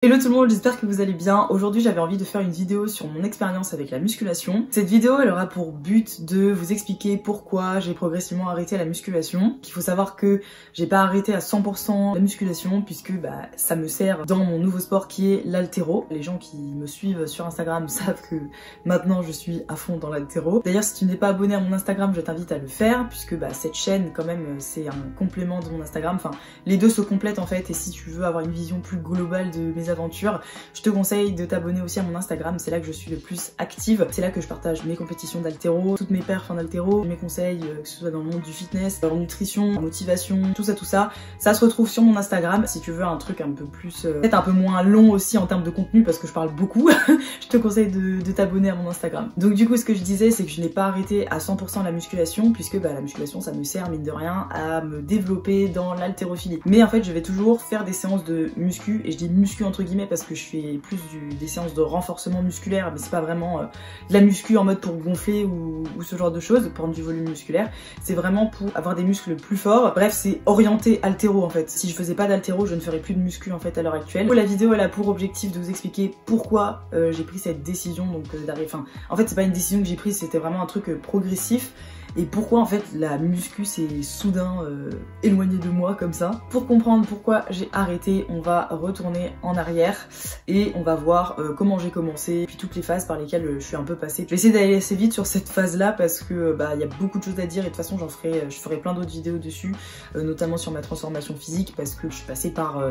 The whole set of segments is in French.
Hello tout le monde, j'espère que vous allez bien. Aujourd'hui j'avais envie de faire une vidéo sur mon expérience avec la musculation. Cette vidéo elle aura pour but de vous expliquer pourquoi j'ai progressivement arrêté la musculation. Il faut savoir que j'ai pas arrêté à 100% la musculation puisque ça me sert dans mon nouveau sport qui est l'haltéro. Les gens qui me suivent sur Instagram savent que maintenant je suis à fond dans l'haltéro. D'ailleurs si tu n'es pas abonné à mon Instagram je t'invite à le faire puisque cette chaîne quand même c'est un complément de mon Instagram. Enfin les deux se complètent en fait et si tu veux avoir une vision plus globale de mes aventures, je te conseille de t'abonner aussi à mon Instagram, c'est là que je suis le plus active, c'est là que je partage mes compétitions d'haltéro, toutes mes perfs en haltéro, mes conseils, que ce soit dans le monde du fitness, en nutrition, en motivation, tout ça, ça se retrouve sur mon Instagram. Si tu veux un truc un peu plus, peut-être un peu moins long aussi en termes de contenu parce que je parle beaucoup, je te conseille de t'abonner à mon Instagram. Donc du coup ce que je disais c'est que je n'ai pas arrêté à 100% la musculation puisque la musculation ça me sert mine de rien à me développer dans l'haltérophilie. Mais en fait je vais toujours faire des séances de muscu, et je dis muscu entre guillemets parce que je fais plus des séances de renforcement musculaire, mais c'est pas vraiment de la muscu en mode pour gonfler ou ce genre de choses, prendre du volume musculaire, c'est vraiment pour avoir des muscles plus forts. Bref, c'est orienté haltéro en fait. Si je faisais pas d'haltéro, je ne ferais plus de muscu en fait à l'heure actuelle. La vidéo elle a pour objectif de vous expliquer pourquoi j'ai pris cette décision donc d'arrêter. Enfin, en fait c'est pas une décision que j'ai prise, c'était vraiment un truc progressif. Et pourquoi en fait la muscu s'est soudain éloignée de moi comme ça. Pour comprendre pourquoi j'ai arrêté, on va retourner en arrière et on va voir comment j'ai commencé, puis toutes les phases par lesquelles je suis un peu passée. Je vais essayer d'aller assez vite sur cette phase là parce que y a beaucoup de choses à dire et de toute façon je ferai plein d'autres vidéos dessus, notamment sur ma transformation physique parce que je suis passée par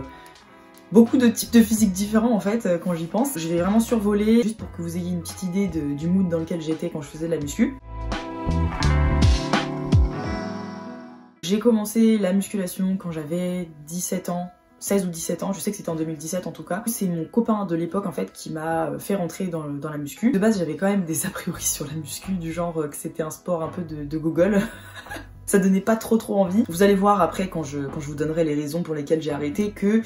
beaucoup de types de physique différents en fait quand j'y pense. Je vais vraiment survoler juste pour que vous ayez une petite idée du mood dans lequel j'étais quand je faisais de la muscu. J'ai commencé la musculation quand j'avais 17 ans, 16 ou 17 ans, je sais que c'était en 2017 en tout cas. C'est mon copain de l'époque en fait qui m'a fait rentrer dans la muscu. De base j'avais quand même des a priori sur la muscu du genre que c'était un sport un peu de gogol. Ça donnait pas trop envie. Vous allez voir après quand je vous donnerai les raisons pour lesquelles j'ai arrêté que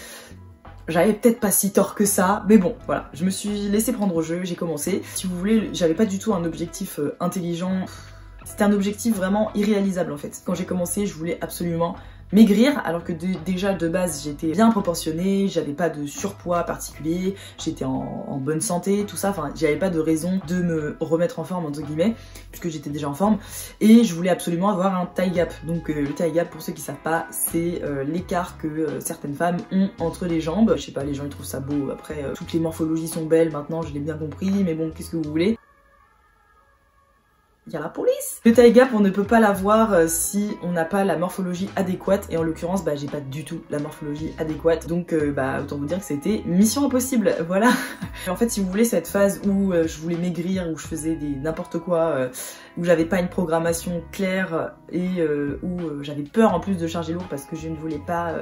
j'avais peut-être pas si tort que ça, mais bon, voilà, je me suis laissé prendre au jeu, j'ai commencé. Si vous voulez, j'avais pas du tout un objectif intelligent. C'était un objectif vraiment irréalisable en fait. Quand j'ai commencé, je voulais absolument maigrir alors que déjà de base j'étais bien proportionnée, j'avais pas de surpoids particulier, j'étais en bonne santé, tout ça, enfin j'avais pas de raison de me remettre en forme entre guillemets puisque j'étais déjà en forme et je voulais absolument avoir un thigh gap. Donc le thigh gap pour ceux qui savent pas c'est l'écart que certaines femmes ont entre les jambes. Je sais pas, les gens ils trouvent ça beau, après toutes les morphologies sont belles maintenant, je l'ai bien compris, mais bon qu'est-ce que vous voulez. Il y a la police. Le thigh gap on ne peut pas l'avoir si on n'a pas la morphologie adéquate et en l'occurrence j'ai pas du tout la morphologie adéquate donc autant vous dire que c'était mission impossible, voilà. En fait si vous voulez cette phase où je voulais maigrir, où je faisais n'importe quoi, où j'avais pas une programmation claire et où j'avais peur en plus de charger lourd parce que je ne voulais pas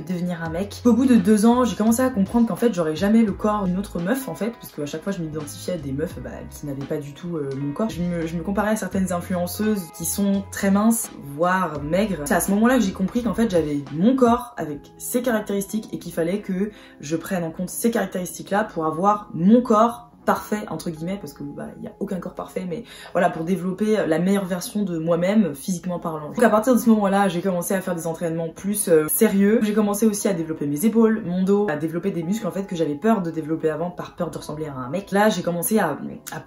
devenir un mec. Au bout de 2 ans j'ai commencé à comprendre qu'en fait j'aurais jamais le corps d'une autre meuf en fait parce qu'à chaque fois je m'identifiais à des meufs qui n'avaient pas du tout mon corps. Je me comparais à certaines influenceuses qui sont très minces voire maigres. C'est à ce moment là que j'ai compris qu'en fait j'avais mon corps avec ses caractéristiques et qu'il fallait que je prenne en compte ces caractéristiques là pour avoir mon corps parfait entre guillemets parce que il y a aucun corps parfait, mais voilà, pour développer la meilleure version de moi-même physiquement parlant. Donc à partir de ce moment-là j'ai commencé à faire des entraînements plus sérieux. J'ai commencé aussi à développer mes épaules, mon dos, à développer des muscles en fait que j'avais peur de développer avant par peur de ressembler à un mec. Là j'ai commencé à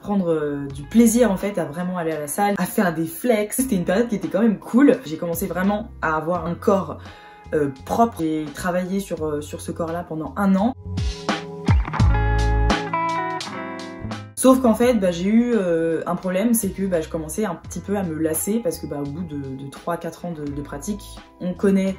prendre du plaisir en fait, à vraiment aller à la salle, à faire des flex. C'était une période qui était quand même cool. J'ai commencé vraiment à avoir un corps propre. J'ai travaillé sur ce corps là pendant 1 an. Sauf qu'en fait, j'ai eu un problème, c'est que je commençais un petit peu à me lasser parce que au bout de 3-4 ans de pratique, on connaît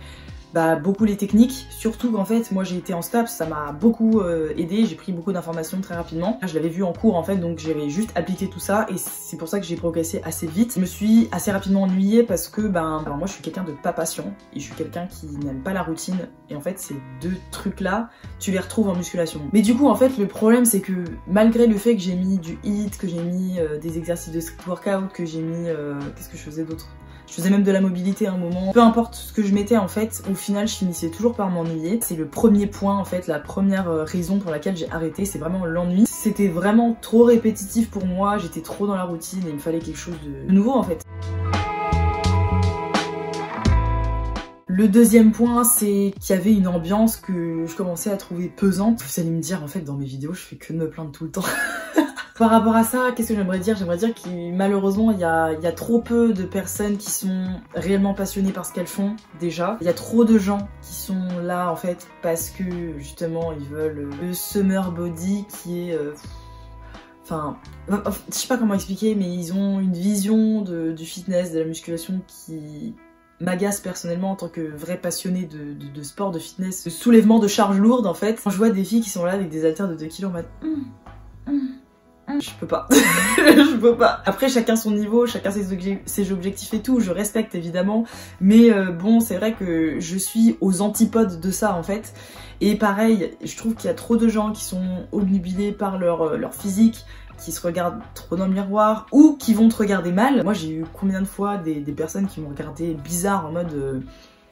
beaucoup les techniques, surtout qu'en fait moi j'ai été en STAPS, ça m'a beaucoup aidé, j'ai pris beaucoup d'informations très rapidement. Je l'avais vu en cours en fait, donc j'ai juste appliqué tout ça et c'est pour ça que j'ai progressé assez vite. Je me suis assez rapidement ennuyée parce que alors moi je suis quelqu'un de pas patient et je suis quelqu'un qui n'aime pas la routine et en fait ces deux trucs là tu les retrouves en musculation. Mais du coup en fait le problème c'est que malgré le fait que j'ai mis du HIIT, que j'ai mis des exercices de street workout, que j'ai mis qu'est-ce que je faisais d'autre? Je faisais même de la mobilité à un moment. Peu importe ce que je mettais en fait, au final je finissais toujours par m'ennuyer. C'est le premier point en fait, la première raison pour laquelle j'ai arrêté, c'est vraiment l'ennui. C'était vraiment trop répétitif pour moi, j'étais trop dans la routine et il me fallait quelque chose de nouveau en fait. Le deuxième point, c'est qu'il y avait une ambiance que je commençais à trouver pesante. Vous allez me dire, en fait, dans mes vidéos, je fais que de me plaindre tout le temps. Par rapport à ça, qu'est-ce que j'aimerais dire? J'aimerais dire que malheureusement, il y a trop peu de personnes qui sont réellement passionnées par ce qu'elles font, déjà. Il y a trop de gens qui sont là, en fait, parce que, justement, ils veulent le summer body qui est... Enfin, je sais pas comment expliquer, mais ils ont une vision du fitness, de la musculation qui m'agace personnellement en tant que vrai passionné de sport, de fitness, de soulèvement de charges lourdes en fait. Quand je vois des filles qui sont là avec des haltères de 2 kg en mode je peux pas. Je peux pas. Après, chacun son niveau, chacun ses objectifs et tout, je respecte évidemment, mais bon, c'est vrai que je suis aux antipodes de ça en fait. Et pareil, je trouve qu'il y a trop de gens qui sont obnubilés par leur physique, qui se regardent trop dans le miroir ou qui vont te regarder mal. Moi, j'ai eu combien de fois des personnes qui m'ont regardé bizarre en mode...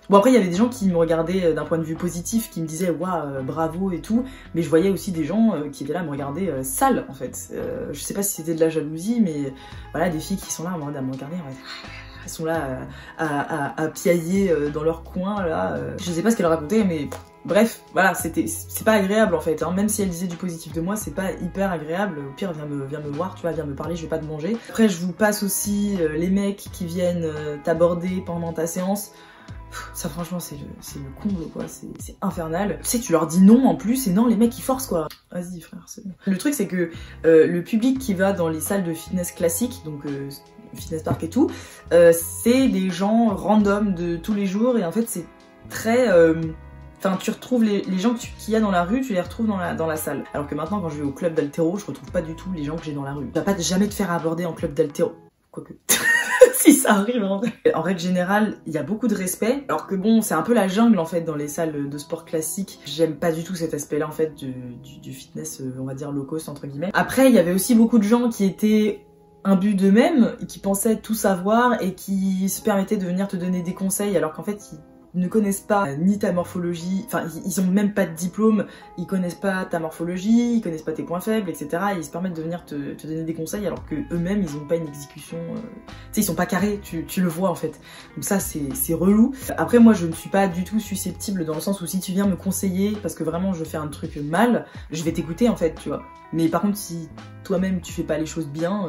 Bon, après, il y avait des gens qui me regardaient d'un point de vue positif, qui me disaient « Waouh, bravo » et tout, mais je voyais aussi des gens qui étaient là à me regarder sale, en fait. Je sais pas si c'était de la jalousie, mais voilà, des filles qui sont là à me regarder, elles sont là à piailler dans leur coin, là. Je sais pas ce qu'elles racontaient, mais... Bref, voilà, c'est pas agréable en fait, hein. Même si elle disait du positif de moi, c'est pas hyper agréable. Au pire, viens me voir, tu vois, viens me parler, je vais pas te manger. Après, je vous passe aussi les mecs qui viennent t'aborder pendant ta séance. Ça franchement c'est le comble quoi, c'est infernal. Tu sais, tu leur dis non en plus et non, les mecs ils forcent quoi. Vas-y frère, c'est bon. Le truc c'est que le public qui va dans les salles de fitness classiques, donc fitness park et tout, c'est des gens random de tous les jours et en fait c'est très... Enfin, tu retrouves les gens qu'il y a dans la rue, tu les retrouves dans la salle. Alors que maintenant, quand je vais au club d'haltéro, je retrouve pas du tout les gens que j'ai dans la rue. Tu vas pas jamais te faire aborder en club d'haltéro. Quoique... si ça arrive en vrai. En règle générale, il y a beaucoup de respect. Alors que bon, c'est un peu la jungle en fait dans les salles de sport classiques. J'aime pas du tout cet aspect-là en fait du fitness, on va dire low cost entre guillemets. Après, il y avait aussi beaucoup de gens qui étaient imbus d'eux-mêmes, qui pensaient tout savoir et qui se permettaient de venir te donner des conseils alors qu'en fait, ils ne connaissent pas ni ta morphologie, enfin ils ont même pas de diplôme, ils connaissent pas ta morphologie, ils connaissent pas tes points faibles, etc. Et ils se permettent de venir te donner des conseils alors que eux-mêmes ils ont pas une exécution, tu sais, ils sont pas carrés, tu le vois en fait. Donc ça c'est relou. Après moi je ne suis pas du tout susceptible dans le sens où si tu viens me conseiller parce que vraiment je fais un truc mal, je vais t'écouter en fait, tu vois. Mais par contre si toi-même tu fais pas les choses bien,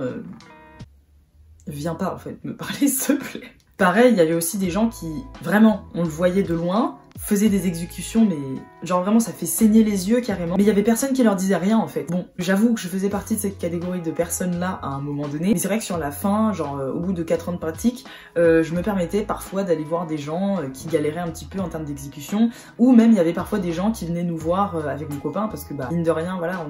viens pas en fait me parler s'il te plaît. Pareil, il y avait aussi des gens qui, vraiment, on le voyait de loin, faisaient des exécutions, mais genre vraiment ça fait saigner les yeux carrément. Mais il y avait personne qui leur disait rien en fait. Bon, j'avoue que je faisais partie de cette catégorie de personnes-là à un moment donné, mais c'est vrai que sur la fin, genre au bout de 4 ans de pratique, je me permettais parfois d'aller voir des gens qui galéraient un petit peu en termes d'exécution, ou même il y avait parfois des gens qui venaient nous voir avec mon copain, parce que bah, mine de rien, voilà,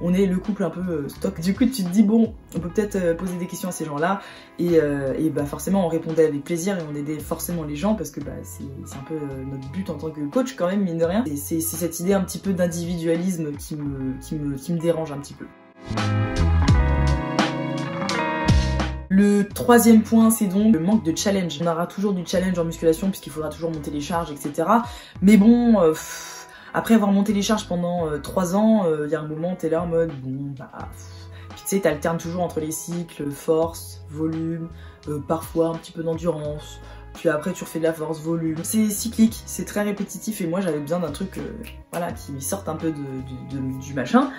on est le couple un peu stock. Du coup, tu te dis, bon, on peut peut-être poser des questions à ces gens-là, et bah forcément, on répondait avec plaisir et on aidait forcément les gens, parce que bah, c'est un peu notre but en tant que coach quand même, mine de rien. Et c'est cette idée un petit peu d'individualisme qui me dérange un petit peu. Le troisième point, c'est donc le manque de challenge. On aura toujours du challenge en musculation puisqu'il faudra toujours monter les charges, etc. Mais bon... après avoir monté les charges pendant 3 ans, il y a un moment t'es là en mode bon bah... Puis tu sais, t'alternes toujours entre les cycles, force, volume, parfois un petit peu d'endurance, puis après tu refais de la force, volume. C'est cyclique, c'est très répétitif et moi j'avais besoin d'un truc voilà, qui sorte un peu du machin.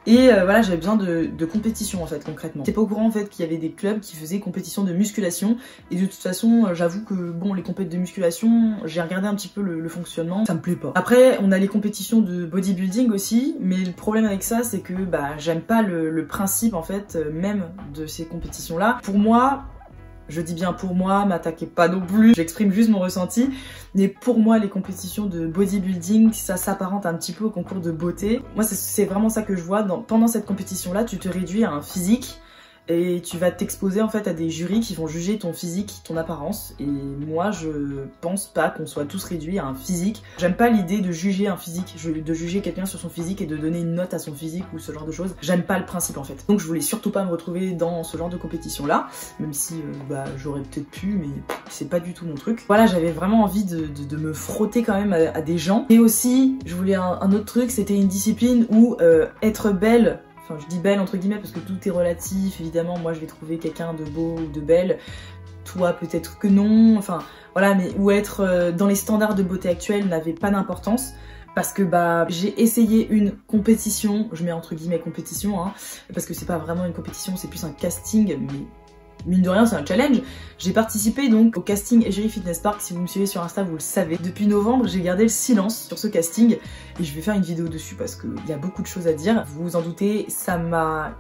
Et voilà, j'avais besoin de compétition en fait, concrètement. J'étais pas au courant en fait qu'il y avait des clubs qui faisaient compétition de musculation. Et de toute façon, j'avoue que bon, les compétitions de musculation, j'ai regardé un petit peu le fonctionnement, ça me plaît pas. Après, on a les compétitions de bodybuilding aussi, mais le problème avec ça, c'est que bah j'aime pas le principe en fait, même de ces compétitions-là. Pour moi, je dis bien pour moi, m'attaquez pas non plus, j'exprime juste mon ressenti. Mais pour moi, les compétitions de bodybuilding, ça s'apparente un petit peu au concours de beauté. Moi, c'est vraiment ça que je vois. Pendant cette compétition-là, tu te réduis à un physique et tu vas t'exposer en fait à des jurys qui vont juger ton physique, ton apparence. Et moi, je pense pas qu'on soit tous réduits à un physique. J'aime pas l'idée de juger un physique, de juger quelqu'un sur son physique et de donner une note à son physique ou ce genre de choses. J'aime pas le principe en fait. Donc je voulais surtout pas me retrouver dans ce genre de compétition-là, même si bah, j'aurais peut-être pu, mais c'est pas du tout mon truc. Voilà, j'avais vraiment envie de me frotter quand même à des gens. Et aussi, je voulais un autre truc, c'était une discipline où être belle... Enfin, je dis belle entre guillemets parce que tout est relatif, évidemment, moi je vais trouver quelqu'un de beau ou de belle. toi peut-être que non, enfin voilà, mais ou être dans les standards de beauté actuels n'avait pas d'importance. Parce que bah j'ai essayé une compétition, je mets entre guillemets compétition, hein, parce que c'est pas vraiment une compétition, c'est plus un casting, mais mine de rien c'est un challenge. J'ai participé donc au casting Égérie Fitness Park, si vous me suivez sur Insta vous le savez. Depuis novembre j'ai gardé le silence sur ce casting et je vais faire une vidéo dessus parce qu'il y a beaucoup de choses à dire. Vous vous en doutez, ça m'a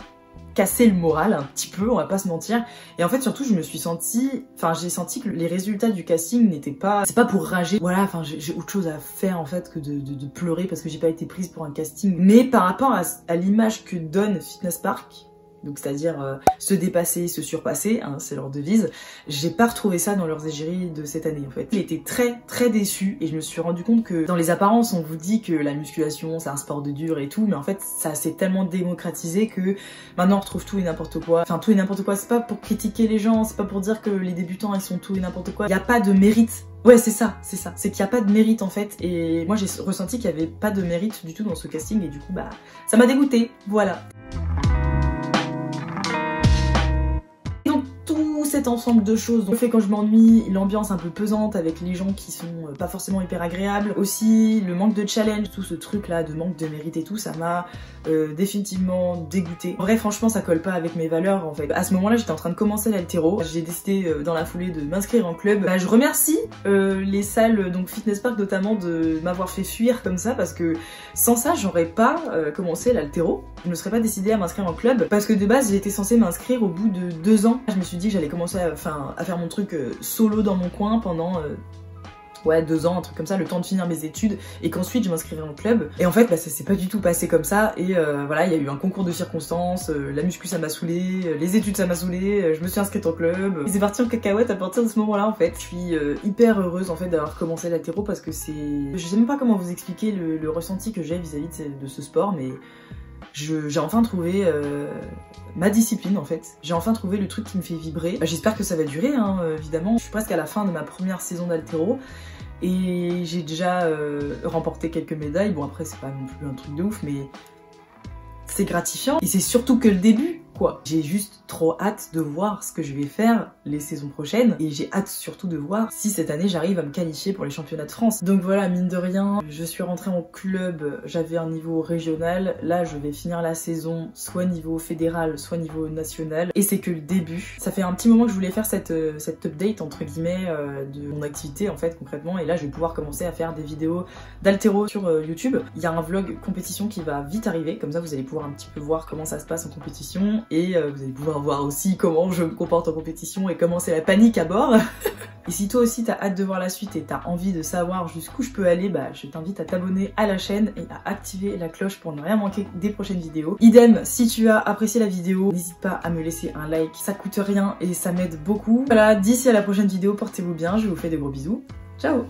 cassé le moral un petit peu, on va pas se mentir. Et en fait surtout je me suis sentie, enfin j'ai senti que les résultats du casting n'étaient pas, c'est pas pour rager, voilà, enfin j'ai autre chose à faire en fait que de pleurer parce que j'ai pas été prise pour un casting. Mais par rapport à l'image que donne Fitness Park, donc c'est-à-dire se dépasser, se surpasser, hein, c'est leur devise, j'ai pas retrouvé ça dans leurs égéries de cette année en fait. J'ai été très déçue et je me suis rendu compte que dans les apparences on vous dit que la musculation c'est un sport de dur et tout, mais en fait ça s'est tellement démocratisé que maintenant on retrouve tout et n'importe quoi. Enfin tout et n'importe quoi, c'est pas pour critiquer les gens, c'est pas pour dire que les débutants ils sont tout et n'importe quoi, il y a pas de mérite. Ouais c'est ça, c'est qu'il y a pas de mérite en fait, et moi j'ai ressenti qu'il y avait pas de mérite du tout dans ce casting et du coup bah ça m'a dégoûtée, voilà. Cet ensemble de choses, donc le fait quand je m'ennuie, l'ambiance un peu pesante avec les gens qui sont pas forcément hyper agréables, aussi le manque de challenge, tout ce truc là de manque de mérite et tout, ça m'a définitivement dégoûté. En vrai franchement ça colle pas avec mes valeurs en fait. À ce moment là j'étais en train de commencer l'haltéro, j'ai décidé dans la foulée de m'inscrire en club. Bah, je remercie les salles, donc Fitness Park notamment, de m'avoir fait fuir comme ça, parce que sans ça j'aurais pas commencé l'haltéro, je me serais pas décidée à m'inscrire en club, parce que de base j'étais censée m'inscrire au bout de 2 ans. Je me suis dit que j'allais commencer à faire mon truc solo dans mon coin pendant ouais 2 ans, un truc comme ça, le temps de finir mes études, et qu'ensuite je m'inscrirais en club. Et en fait bah, ça s'est pas du tout passé comme ça, et voilà, il y a eu un concours de circonstances, la muscu ça m'a saoulé, les études ça m'a saoulé, je me suis inscrite en club, et c'est parti en cacahuète à partir de ce moment là en fait. Je suis hyper heureuse en fait d'avoir commencé l'haltéro, parce que c'est... Je sais même pas comment vous expliquer le ressenti que j'ai vis-à-vis de ce sport, mais j'ai enfin trouvé ma discipline en fait. J'ai enfin trouvé le truc qui me fait vibrer. J'espère que ça va durer hein, évidemment. Je suis presque à la fin de ma première saison d'haltéro et j'ai déjà remporté quelques médailles. Bon après c'est pas non plus un truc de ouf, mais c'est gratifiant et c'est surtout que le début quoi. J'ai juste trop hâte de voir ce que je vais faire les saisons prochaines, et j'ai hâte surtout de voir si cette année j'arrive à me qualifier pour les championnats de France. Donc voilà, mine de rien, je suis rentrée en club, j'avais un niveau régional, là je vais finir la saison soit niveau fédéral, soit niveau national, et c'est que le début. Ça fait un petit moment que je voulais faire cette update entre guillemets de mon activité en fait concrètement, et là je vais pouvoir commencer à faire des vidéos d'haltéro sur YouTube. Il y a un vlog compétition qui va vite arriver, comme ça vous allez pouvoir un petit peu voir comment ça se passe en compétition, et vous allez pouvoir voir aussi comment je me comporte en compétition et comment c'est la panique à bord. Et si toi aussi t'as hâte de voir la suite et t'as envie de savoir jusqu'où je peux aller, bah je t'invite à t'abonner à la chaîne et à activer la cloche pour ne rien manquer des prochaines vidéos. Idem, si tu as apprécié la vidéo, n'hésite pas à me laisser un like, ça coûte rien et ça m'aide beaucoup. Voilà, d'ici à la prochaine vidéo, portez-vous bien, je vous fais de gros bisous. Ciao!